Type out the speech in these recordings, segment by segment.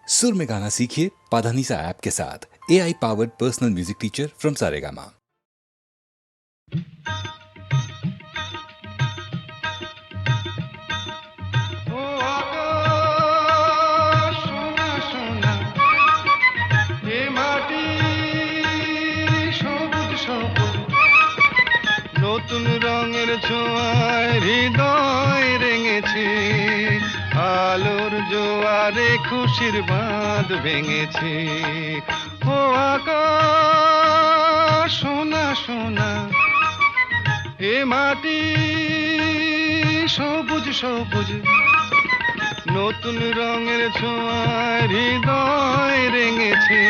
सुर में गाना सीखिए पाधानीसा ऐप के साथ। AI powered personal music teacher from Saregama. নতুন রঙের ছোঁয়ায় হৃদয় রেঙেছে, আলোর জোয়ারে খুশির বাঁধ ভেঙেছে। ও আকাশ সোনা সোনা, এ মাটি সবুজ সবুজ। নতুন রঙের ছোঁয়ায় হৃদয় রেঙেছে,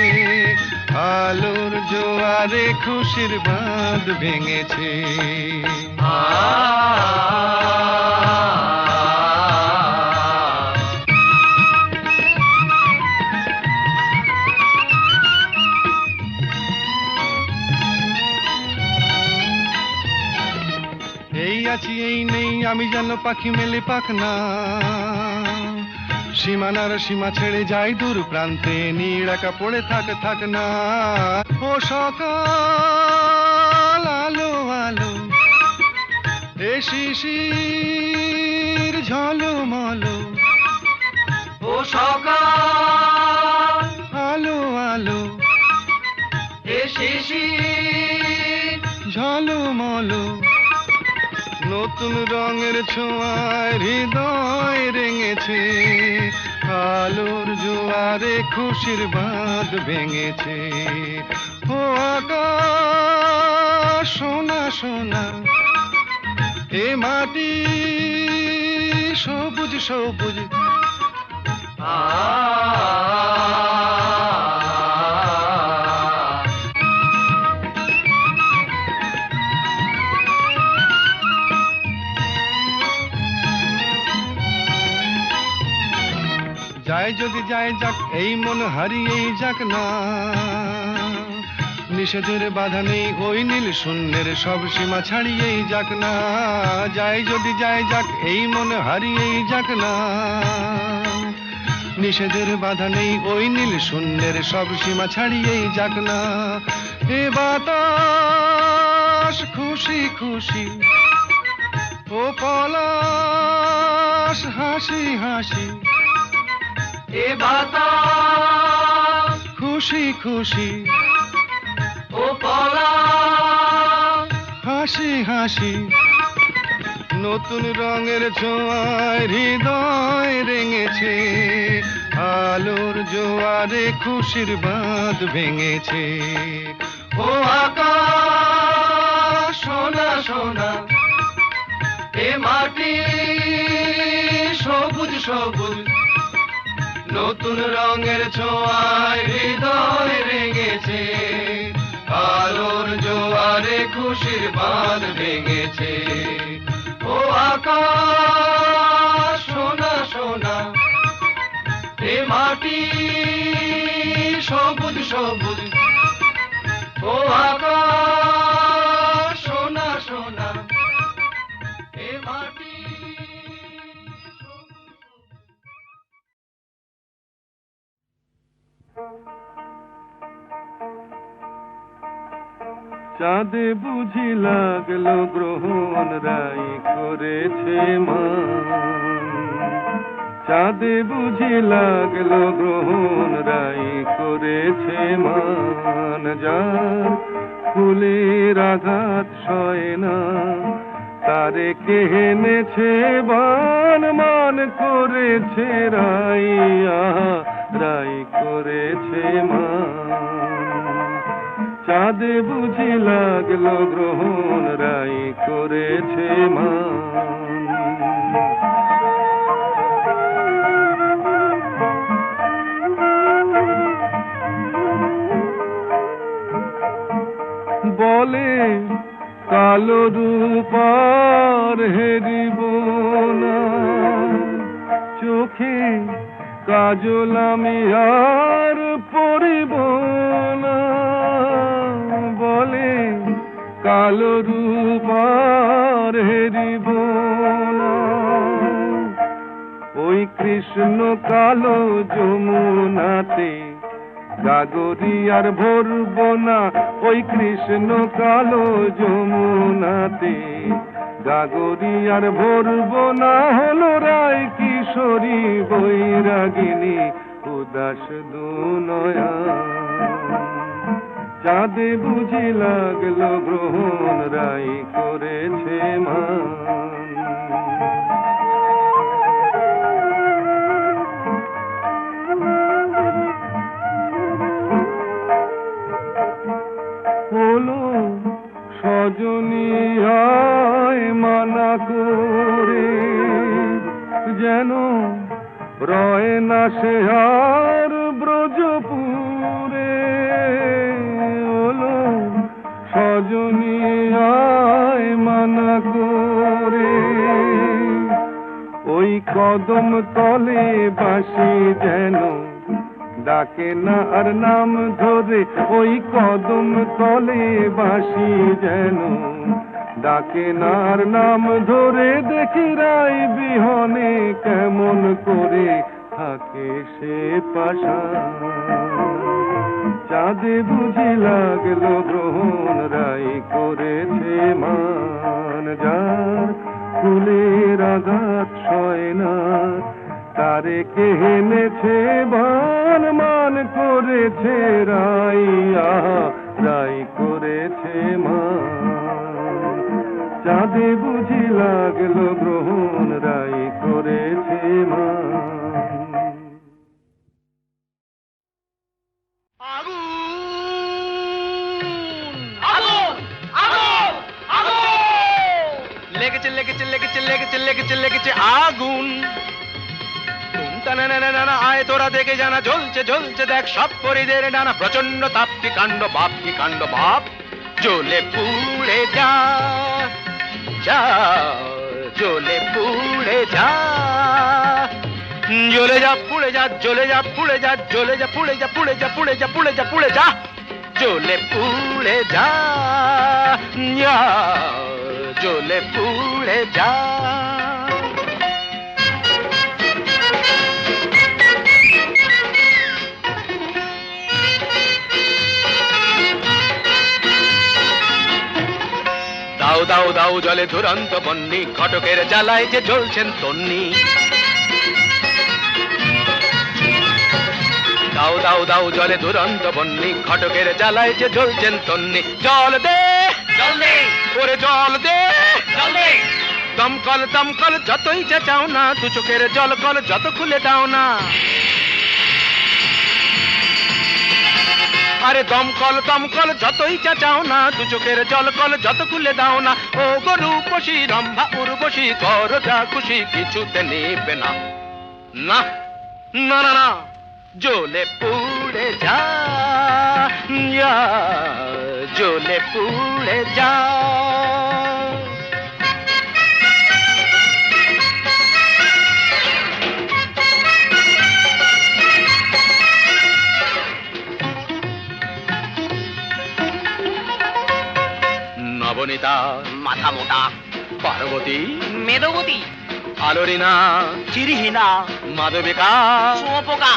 আলোর জোয়ারে খুশির বাঁধ ভেঙেছে। এই আছি এই নেই আমি যেন পাখি মেলে পাখনা, সীমানার সীমা ছেড়ে যাই দূর প্রান্তে, নীড়াকা পড়ে থাক না। ও সকাল আলো আলো, এ শিশির ঝলমলো। ও সকাল আলো আলো, এ শিশির ঝলমলো। নতুন রঙের ছোঁয়ায় হৃদয় রেঙেছে, আলোর জোয়ারে খুশির বাঁধ ভেঙেছে। ও আকাশ সোনা সোনা, এ মাটি সবুজ সবুজ। যাই যদি যাই যাক এই মন হারিয়েই যাক না, নিষেধের বাধা নেই ওই নীল শূন্যের সব সীমা ছাড়িয়েই যাক না। যাই যদি যাই যাক এই মন হারিয়েই যাক না, নিষেধের বাধা নেই ওই নীল শূন্যের সব সীমা ছাড়িয়েই যাক না। এ বাতাস খুশি খুশি, ও পলাশ হাসি হাসি। এ বাতাস খুশি খুশি, ও পলাশ হাসি হাসি। নতুন রঙের ছোঁয়ায় হৃদয় রেঙেছে, আলোর জোয়ারে খুশির বাঁধ ভেঙেছে। ও আকাশ সোনা সোনা, এ মাটি সবুজ সবুজ। নতুন রঙের ছোঁয়ায় হৃদয় রেঙেছে, আলোর জোয়ারে খুশির বাঁধ ভেঙেছে। ও আকাশ সোনা সোনা, এ মাটি সবুজ সবুজ। ও আকাশ সোনা সোনা, এ মাটি। চাঁদে বুঝি লাগলো গ্রহণ রাই করেছে মান, চাঁদে বুঝি লাগলো গ্রহণ রাই করেছে মান। যার ফুলের আঘাত সয় না, তারে কে এনেছে বান, মান করেছে রাই, রাই করেছে মান। চাঁদে বুঝি লাগলো গ্রহণ রাই করেছে মান। বলে কালো রূপার হেরিব না, চোখে কাজল আমি আর পরিব না। বলে কালো রূপার হেরিব না, ওই কৃষ্ণ কালো যমুনা যমুনাতে গাগরি আর ভরব না ওই কৃষ্ণ কালো যমুনাতে গাগরি আর ভরব না হলো রায় কিশোরী বৈরাগিনী উদাস দুনয়া চাঁদে বুঝি লাগলো গ্রহণ রাই করেছে মান হলো সজনী হয় মানা করে যেন রয় না সে আর ব্রজপুরে হলো সজনী হয় মানা করে ওই কদম তলে বাসি যেন ডাকে না আর নাম ধরে ওই কদম তলে বাসি যেন ডাকে না আর নাম ধরে দেখি রাই বিহনে কেমন করে থাকে সে পাশা চাঁদে বুঝি লাগলো গ্রহণ রাই করেছে মান যার ফুলের আঘাত সয় না তারে কে এনেছে বান মান করেছে রাইয়া রাই করেছে মান চাঁদে বুঝি লাগলো গ্রহণ রাই করেছে মান লেগেছে লেগেছে লেগেছে লেগেছে লেগেছে লেগেছে আগুন আয় তোরা দেখে জানা জ্বলছে জ্বলছে দেখ সব পরিদের ডানা প্রচন্ড তাপ কি কাণ্ড বাপ জ্বলে পুড়ে যা যা জ্বলে পুড়ে যা জ্বলে যা পুড়ে যা জ্বলে যা পুড়ে যা জ্বলে যা পুড়ে যা পুড়ে যা পুড়ে যা পুড়ে যা পুড়ে যা জ্বলে পুড়ে যা জ্বলে পুড়ে যা দাও দাও দাও জলে দুরন্ত বন্নি ঘটকের জ্বালায় যে জ্বলছেন তন্নি দাও দাও দাও জলে দুরন্ত বন্নি ঘটকের জ্বালায় যে জ্বলছেন তন্নি জল দে ওরে জল দে দমকল দমকল যতই চাও না দু চোখের জল কল যত খুলে দাও না আরে দমকল দমকল যতই চাও না দু চোখের জল কল যত খুলে দাও না ও গরু পশি রম্ভা উর্বশী কর যা খুশি কিছুতে নেবে না না না না না জ্বলে পুড়ে যা জ্বলে পুড়ে যা নবনীতা মাথা মোটা পার্বতী মেদবতী আলোরিনা চিরিহীনা মাধবিকা শুঁয়োপোকা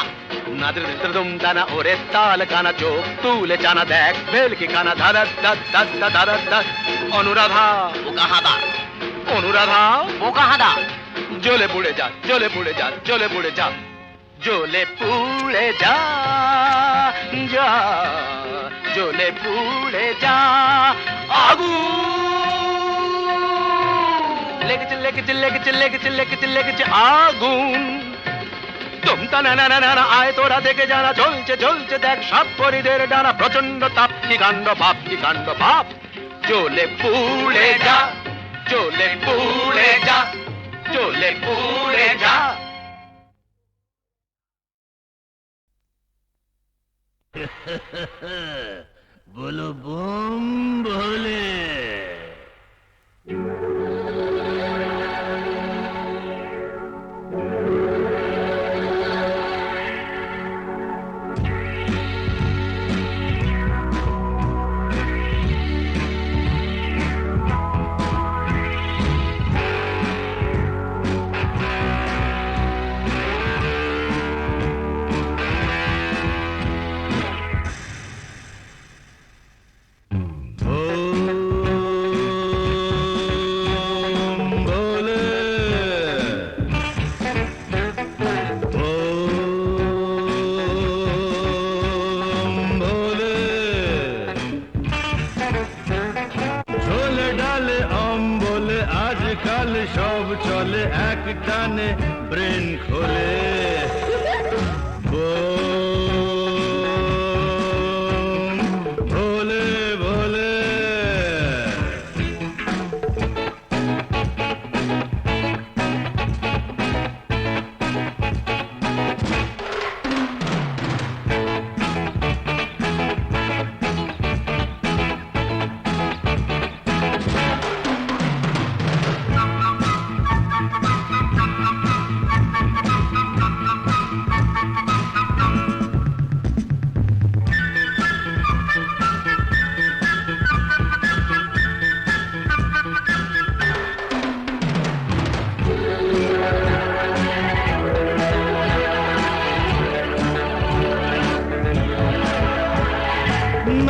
নাদৃদম দানা ওরে তাল কানা চোখ তুলে জানা দেখ ভেলকি কানা ধারা ধারা অনুরাধা বোকা হাদা অনুরাধা বোকা হাদা জ্বলে পুড়ে যা জ্বলে পুড়ে যা জ্বলে পুড়ে যা জ্বলে পুড়ে যা যা জ্বলে পুড়ে যা আগুন লেগেছে লেগেছে লেগেছে লেগেছে লেগেছে লেগেছে আগুন তুমতা না না না না আয় তোরা দেখে যারা জ্বলছে জ্বলছে দেখ সব পরিদের ডানা প্রচন্ড তাপ কি কাণ্ড বাপ জ্বলে পুড়ে যা জ্বলে পুড়ে যা জ্বলে পুড়ে যা बोलो बम भोले ব্রেন খোলে বোম ভোলে ভোলে।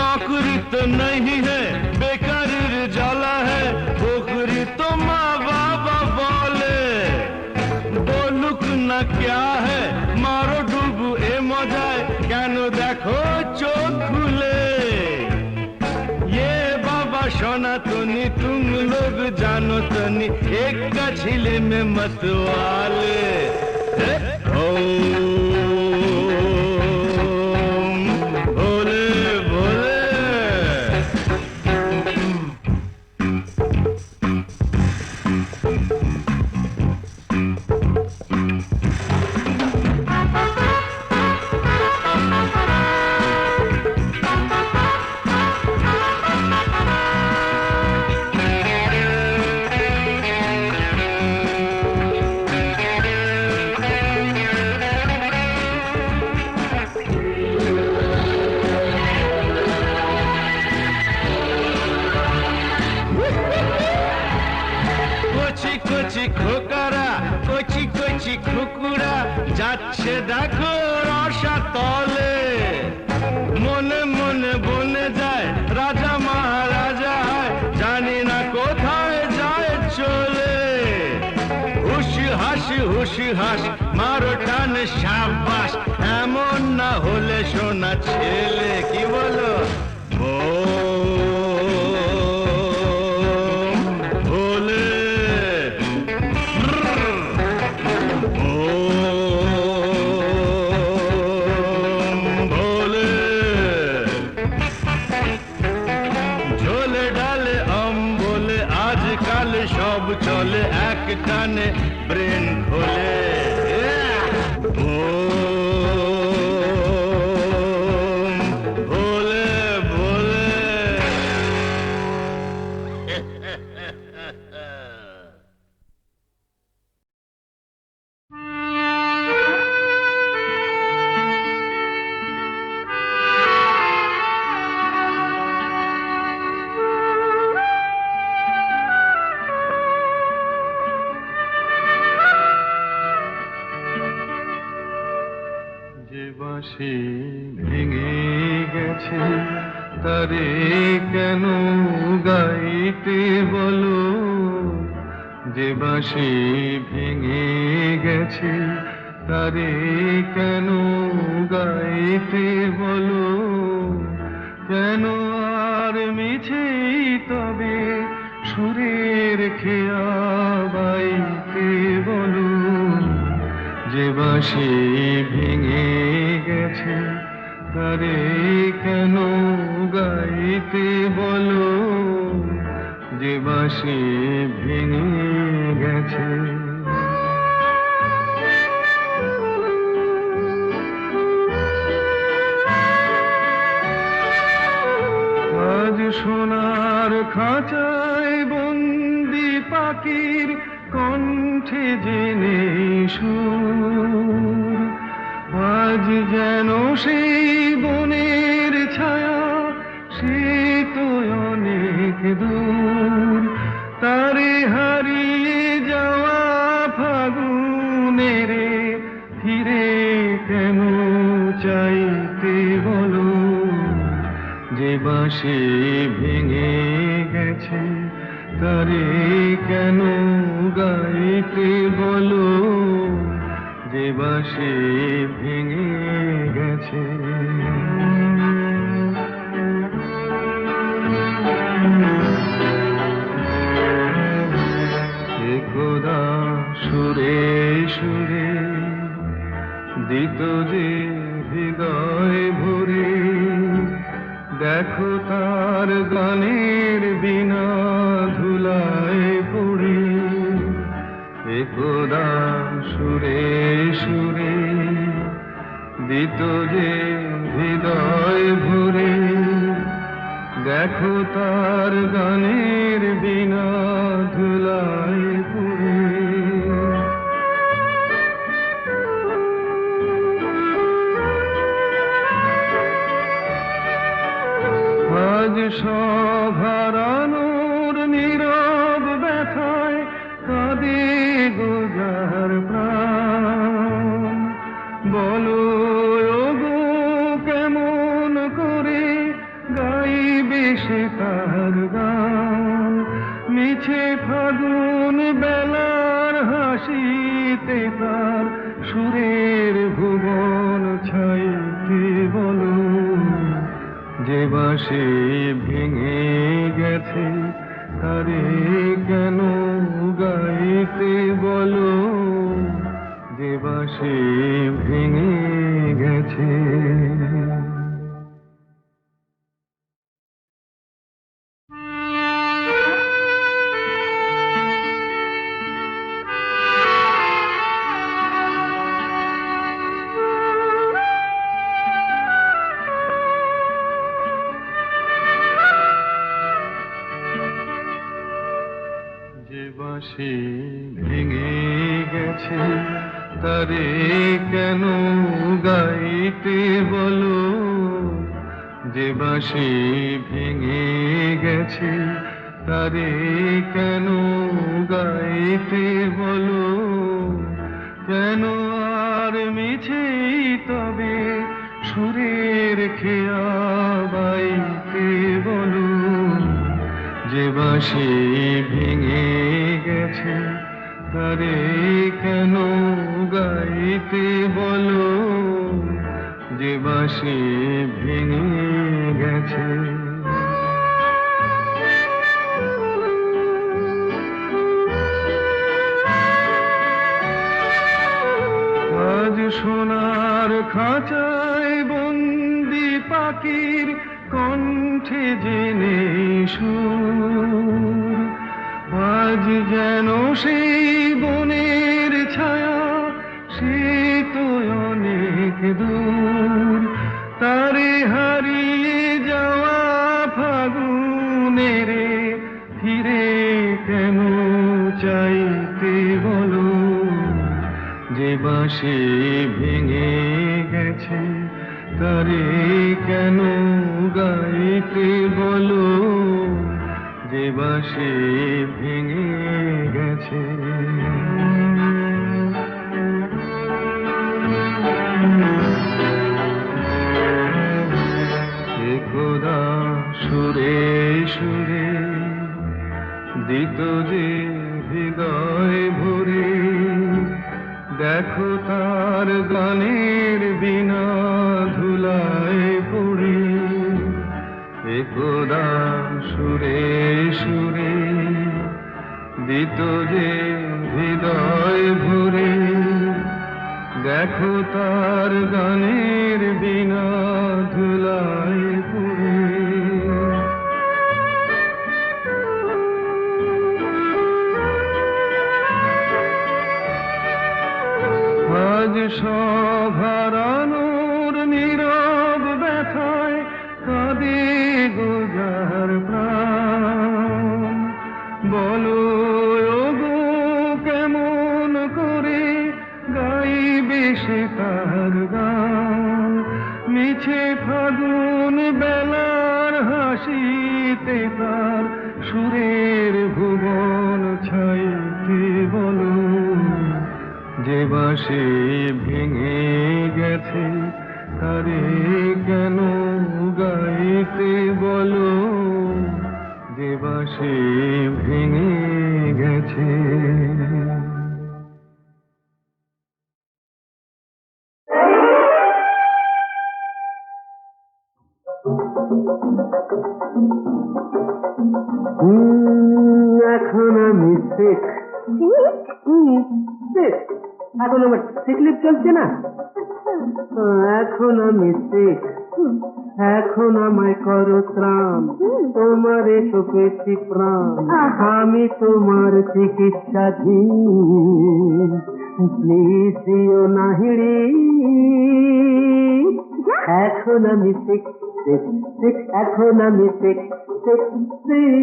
नौकरी तो नहीं है बेकारीर জ্বালা है ओखरी तो माँ बाबा बोले बोलुक ना क्या है मारो डुबु ए मजाय केनो देखो चोख खुले ये बाबा सनातनी तुम लोग जानो तो नहीं एक का छिले में मतवाले भोले भोले। কচি কচি খোকারা কচি কচি খুকুরা যাচ্ছে দেখো রসা তলে মনে মনে বনে যায় রাজা মহারাজা হয় জানি না কোথায় যায় চলে হুশি হাস মারো টান সাবাস এমন না হলে সোনা ছেলে কি বলো ভোলে ভোলে। ঝোলে ডালে বলে আজকাল সব চলে এক টানে ব্রেন খোলে ভোলে ভোলে। যে বাঁশি ভেঙে গেছে তারে কেন গাইতে বলো যে বাঁশি ভেঙে গেছে তারে কেন গাইতে বলো কেন আর মিছেই তবে সুরের খেয়া বাইতে বলো যে বাঁশি ভেঙে গেছে তারে কেন গাইতে বলো যে বাঁশি ভেঙে গেছে আজ সোনার খাঁচায় বন্দি পাখির কণ্ঠে জেনে সুর আজ যেন সেই বনের ছায়া সে তো অনেক দূর তারে হারিয়ে যাওয়া ফাগুনের ফিরে কেন চাইতে বলো যে বাঁশি ভেঙে গেছে তারে কেন গাইতে বলো যে বাঁশি ভেঙে গেছে একদা সুরে সুরে দিত যে হৃদয় ভরে, দেখো তার গানের বিনা ধুলায় পড়ে, একদা সুরে সুরে দিত যে হৃদয় ভরে, দেখো তার গানের বিনা ধুলায় পড়ে। আজ সভারানোর নীরব ব্যথায় কাঁদে গোজার প্রাণ, বলো ওগো কেমন করে গাইবে সে তার গান, মিছে ফাগুন বেলার হাসিতে তার সুরের ভুবন ছাইতে বলো, যে বাঁশি ভেঙে গেছে তারে কেন গাইতে বলো, যে বাঁশি ভেঙে গেছে। বাঁশি ভেঙে গেছে তারে কেন গাইতে বলো, যে বাঁশি ভেঙে গেছে তারে কেন গাইতে বলো, কেন আর মিছেই তবে সুরের খেয়া বাইতে বলো, যে বাঁশি ভেঙে গেছে তারে কেন গাইতে বলো, যে বাঁশি ভেঙে গেছে। আজ সোনার খাঁচায় বন্দি পাখির কণ্ঠে জেনে সুর, আজ যেন সেই বনের ছায়া সে তো অনেক দূর, তারে হারিয়ে যাওয়া ফাগুনের ফিরে কেন চাইতে বলো, যে বাঁশি ভেঙে গেছে তারে কেন গাইতে বলো, যে বাঁশি ভেঙে গেছে। একদা সুরে সুরে দিত যে হৃদয় ভরে, দেখো তার গানের বিনা ধুলায় পড়ে, একদা সুরে সুরে দিত যে হৃদয় ভরে, দেখো তার গানের বিনা ধুলায় পড়ে। আজ সভারানোর নীরব ব্যথায় কাঁদে গোজার প্রাণ, বলো ওগো কেমন করে গাইবে সে তার গান, মিছে ফাগুন বেলার হাসিতে তার সুরের ভুবন ছাইতে বলো, যে বাঁশি ভেঙে গেছে তারে কেন গাইতে বলো, যে বাঁশি ভেঙে গেছে। এখন আমি এখন আমার সিক লিপ চলছে না, এখন আমি sick, এখন আমায় করো ত্রাণ, তোমারে তো পেয়েছি প্রাণ, আমি তোমার চিকিৎসাধীন, প্লিজ দিও না হিড়ি, এখন আমি sick, sick, sick, এখন আমি sick, sick, sick.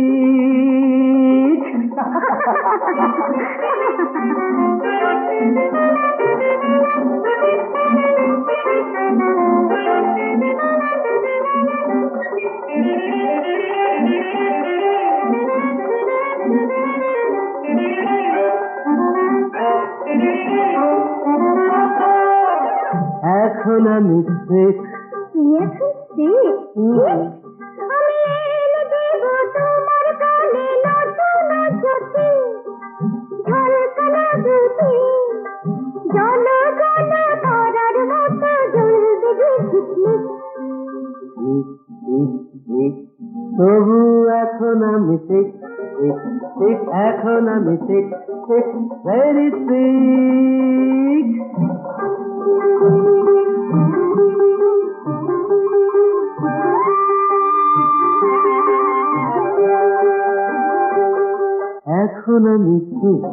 এখন আমি sick. এখন sick? আমি এনে দেব তোমার গানে নতুন জ্যোতি, ঝলকানো জ্যোতি, জনগণ তারার মতো জ্বলবে ঝিকমিক। তবু এখন আমি sick, sick, sick, এখন আমি sick, sick, very sick. এখন আমি sick,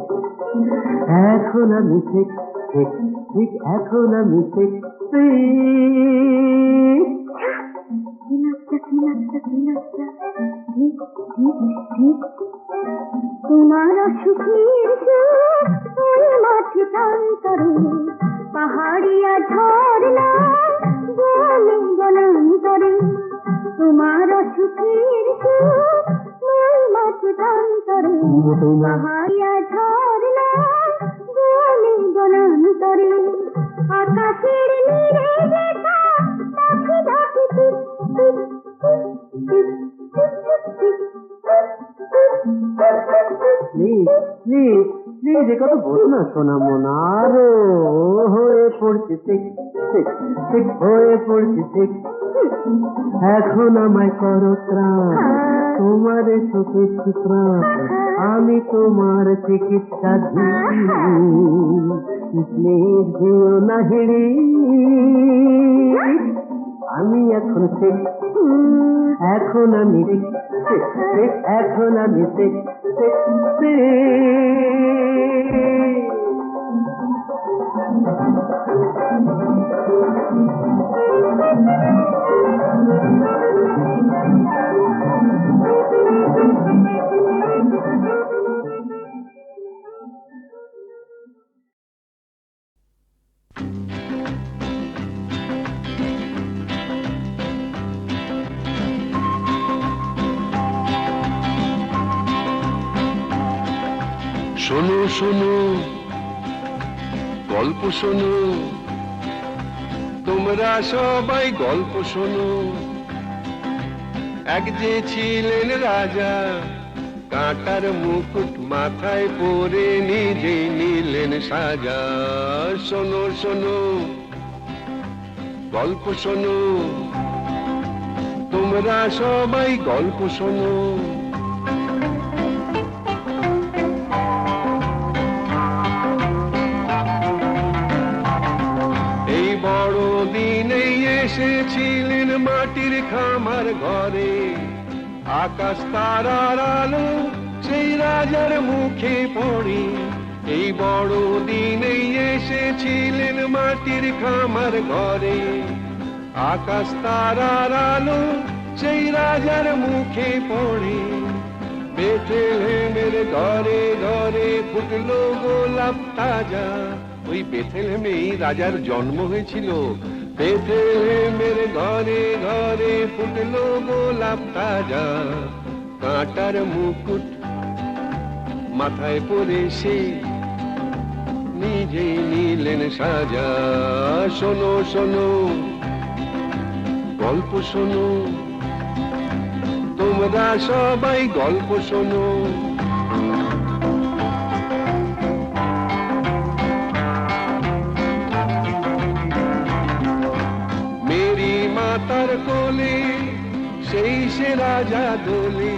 এখন আমি sick, sick, sick, এখন আমি sick, sick. তোমার সুখের সুখ ওই মাঠে প্রান্তরে, পাহাড়িয়া ঝর্ণা বনে বনান্তরে, তোমার সুখের সুখ ওই মাঠে প্রান্তরে, পাহাড়িয়া ঝর্ণা বনে বনান্তরে, আকাশের নীরে দেখা পাখি ডাকে টিক টিক টিক টিক টিক। প্লিজ প্লিজ প্লিজ এ কথা বলো না সোনা মনা, আরো হয়ে পড়ছে ঠিক ঠিক ঠিক হয়ে পড়ছে ঠিক, এখন আমায় করো ত্রাণ, তোমারে সুখেছি প্রাণ, আমি তোমার চিকিৎসাধীন, প্লিজ দিও না হিড়ি, আমি এখন ঠিক, এখন আমি ঠিক, ঠিক, এখন আমি ঠিক, ঠিক, ঠিক। শোনো শোনো গল্প শোনো, তোমরা সবাই গল্প শোনো। এক যে ছিলেন রাজা, কাঁটার মুকুট মাথায় পরে নিজেই নিলেন সাজা। শোনো শোনো গল্প শোনো, তোমরা সবাই গল্প শোনো। এসেছিলেন মাটির খামার ঘরে, আকাশ তারার আলো সেই রাজার মুখে পড়ে। এই বড় দিনেই এসেছিলেন মাটির খামার ঘরে, আকাশ তারার আলো সেই রাজার মুখে পড়ে। বেথলেহেমের ঘরে ঘরে ফুটলো গোলাপ তাজা, ওই বেথলেহেমেই রাজার জন্ম হয়েছিল। বেথলেহেমের ঘরে ঘরে ফুটলো গোলাপ তাজা, কাঁটার মুকুট মাথায় পরে সে নিজেই নিলেন সাজা। শোনো শোনো গল্প শোনো, তোমরা সবাই গল্প শোনো। মেরি মাতার কোলে সেই সে রাজা দোলে,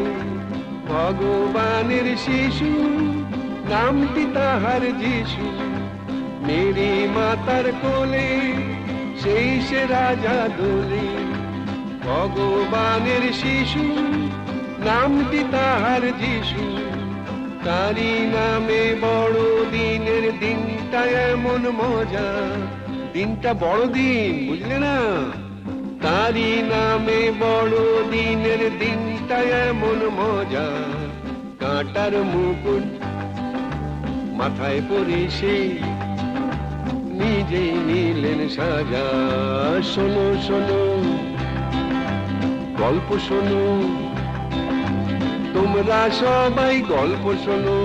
ভগবানের শিশু নামটি তাহার যিশু। মেরি মাতার কোলে সেই সে রাজা দলি, ভগবানের শিশু, নামটি তাহার যিশু। তারি নামে বড় দিনের দিনটা এমন মজা, দিনটা বড় দিন, বুঝলে না? তারি নামে বড় দিনের দিনটা এমন মজা, কাঁটার মুকুট মাথায় পরে সে নিজেই নিলেন সাজা। শোনো শোনো গল্প শোনো, তোমরা সবাই গল্প শোনো।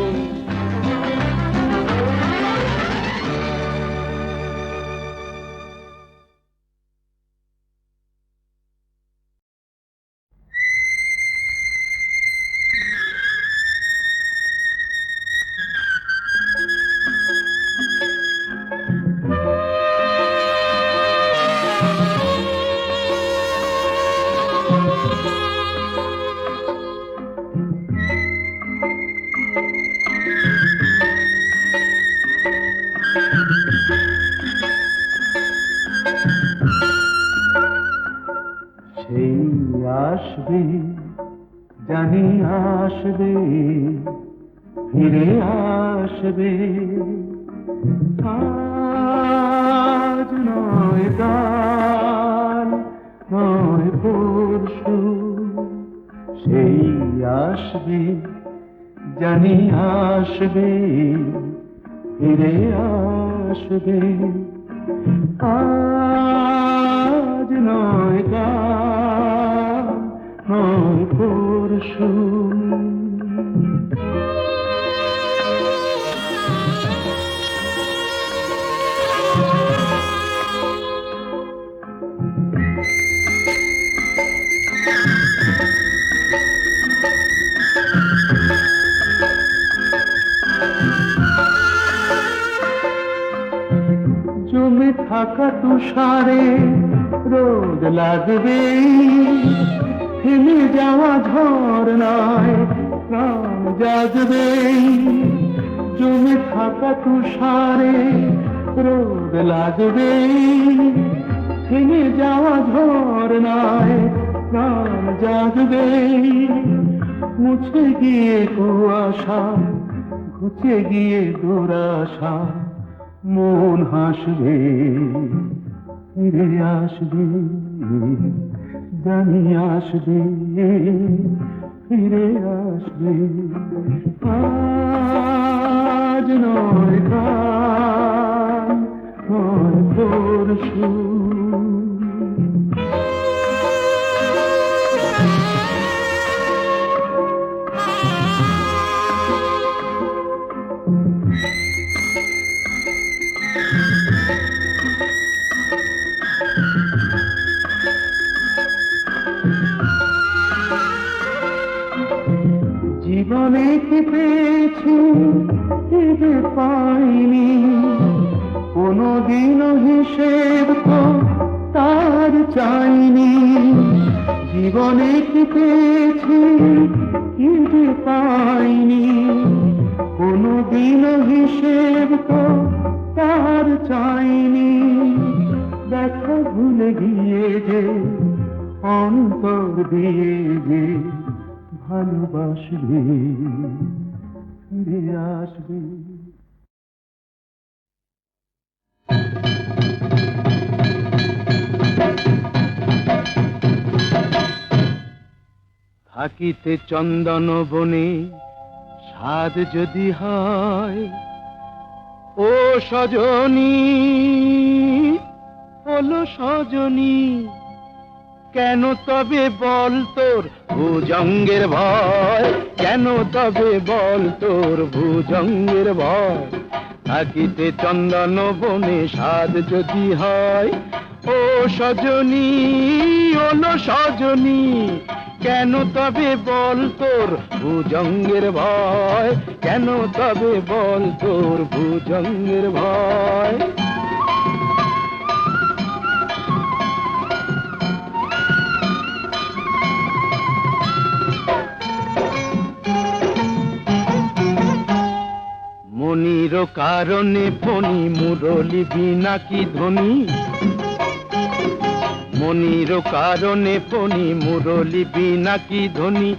সেই আসবে, জানি আসবে, ফিরে আসবে, আজ নয় কাল নয় পরশু। সেই আসবে, জানি আসবে, ফিরে আসবে, আজ নয় কাল নয় পরশু। জমে থাকা তুষারে রোদ লাগবে, থেমে যাওয়া ঝরনায় প্রাণ জাগবে। জমে থাকা তুষারে রোদ লাগবে, থেমে যাওয়া ঝরনায় প্রাণ জাগবে। মুছে গিয়ে কুয়াশা, ঘুচে গিয়ে দুরাশা, মন হাসবে, ফিরে আসবে, জানি আসবে, ফিরে আসবে, আজ নয় কাল নয় পরশু। জীবনে কি পেয়েছি কি যে পাইনি, কোনদিনও হিসেব তো তার চাইনি। জীবনে কি পেয়েছি কি যে পাইনি, কোনদিনও হিসেব তো তার চাইনি। দেখা ভুলে গিয়ে যে অন্তর দিয়ে যে ভালোবাসবে, ফিরে আসবে। থাকিতে চন্দন বনে স্বাদ যদি হয়, ও সজনী হলো সজনী, কেন তবে বল তোর ভুজঙ্গের ভয়, কেন তবে বল তোর ভুজঙ্গের ভয়। থাকিতে চন্দন বনে স্বাদ যদি হয়, ও সজনী হলো সজনী, কেন তবে বল তোর ভুজঙ্গের ভয়, কেন তবে বল তোর ভুজঙ্গের ভয়। মনির কারণে ফণি মুরলি বিনা কি ধ্বনি, মনির কারণে ফণি মুরলি বিনা কি ধ্বনি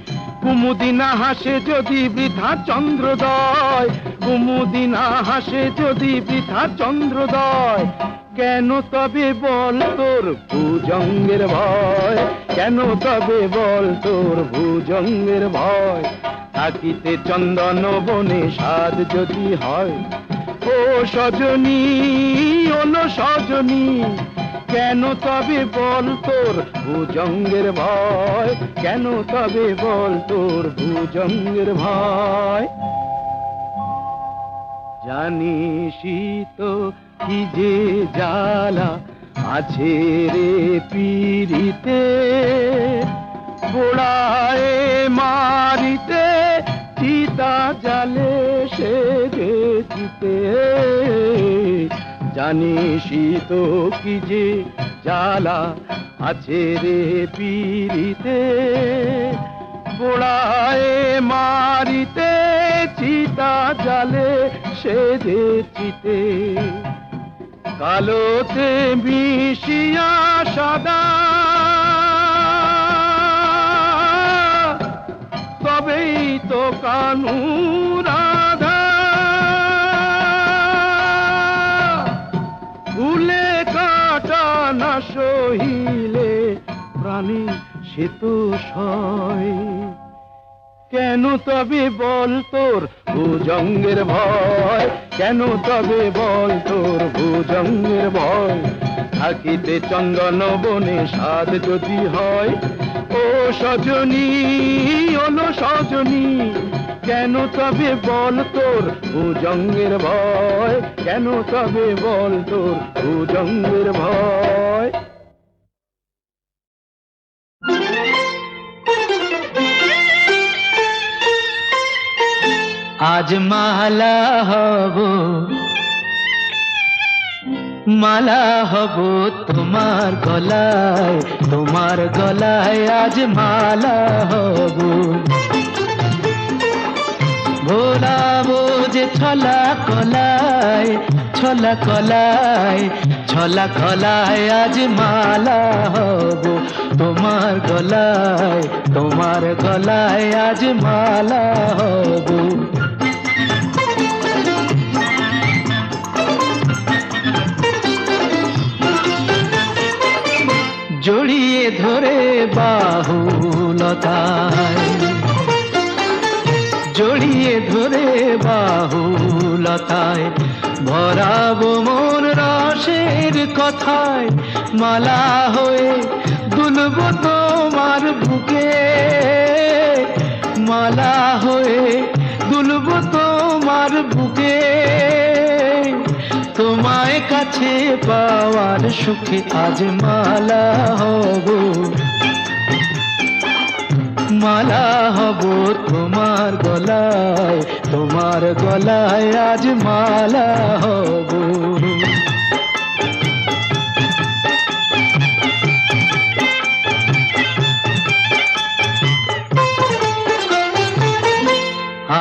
কুমুদিনা হাসে যদি বৃথা চন্দ্রোদয় কুমুদিনা হাসে যদি বৃথা চন্দ্রোদয় কেন তবে বল তোর ভুজঙ্গের ভয় কেন তবে বল তোর ভুজঙ্গের ভয় থাকিতে চন্দন বনে সাধ যদি হয় ও সজনী ওলো সজনী কেন তবে বল তোর ভুজঙ্গের ভয় কেন তবে বল তোর ভুজঙ্গের ভয় জানিসই তো কি যে জ্বালা আছে রে পীড়িতে পোড়ায় মারিতে চিতা জালে সে যেতে জানিসই তো কি যে জ্বালা আছে রে পীড়িতে পোড়ায় মারিতে চিতা জালে সে যেতে কালোতে মিশিয়া সাদা তবেই তো কানু রাধা ভুলে কাটা না সহিলে প্রাণী সে তো সয় কেন তবে বল তোর ভুজঙ্গের ভয় কেন তবে বল তোর ভুজঙ্গের ভয় থাকিতে চন্দন বনে সাধ যদি হয় ও সজনী ওলো সজনী কেন তবে বল তোর ভুজঙ্গের ভয় কেন তবে বল তোর ভুজঙ্গের ভয় আজ মালা হব তোমার গলায় আজ মালা হব ভোলাবো যে ছলা কলায় আজ মালা হব তোমার গলায় আজ মালা হব জড়িয়ে ধরে বাহুলতায় ভরাবো মন রসের কথায় মালা হয়ে দুলবো তোমার বুকে মালা হয়ে দুলবো তোমার বুকে তোমায় কাছে পাওয়ার সুখে আজ মালা হব তোমার গলায় আজ মালা হব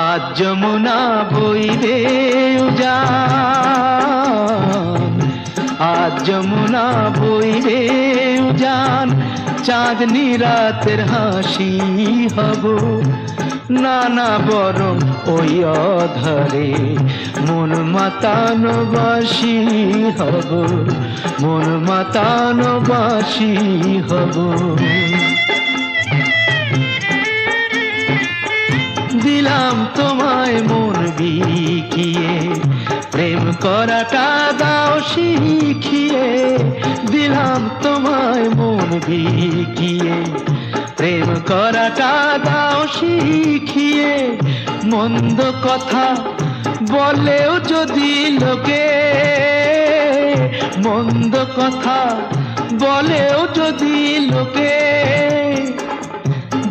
আজ যমুনা বইবে উজান আজ যমুনা বইবে উজান চাঁদনি রাতের হাসি হব নানা বরং ওই অধরে মন মাতানো বাসি হব দিলাম তোমায় মন বিকিয়ে প্রেম করাটা দাও শিখিয়ে দিলাম তোমায় মন বিকিয়ে প্রেম করাটা দাও শিখিয়ে মন্দ কথা বলেও যদি লোকে মন্দ কথা বলেও যদি লোকে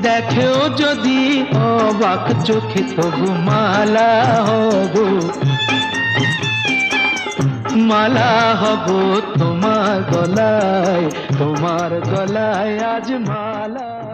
দেখেও যদি অবাক চোখে তবু মালা হব তোমার গলায় আজ মালা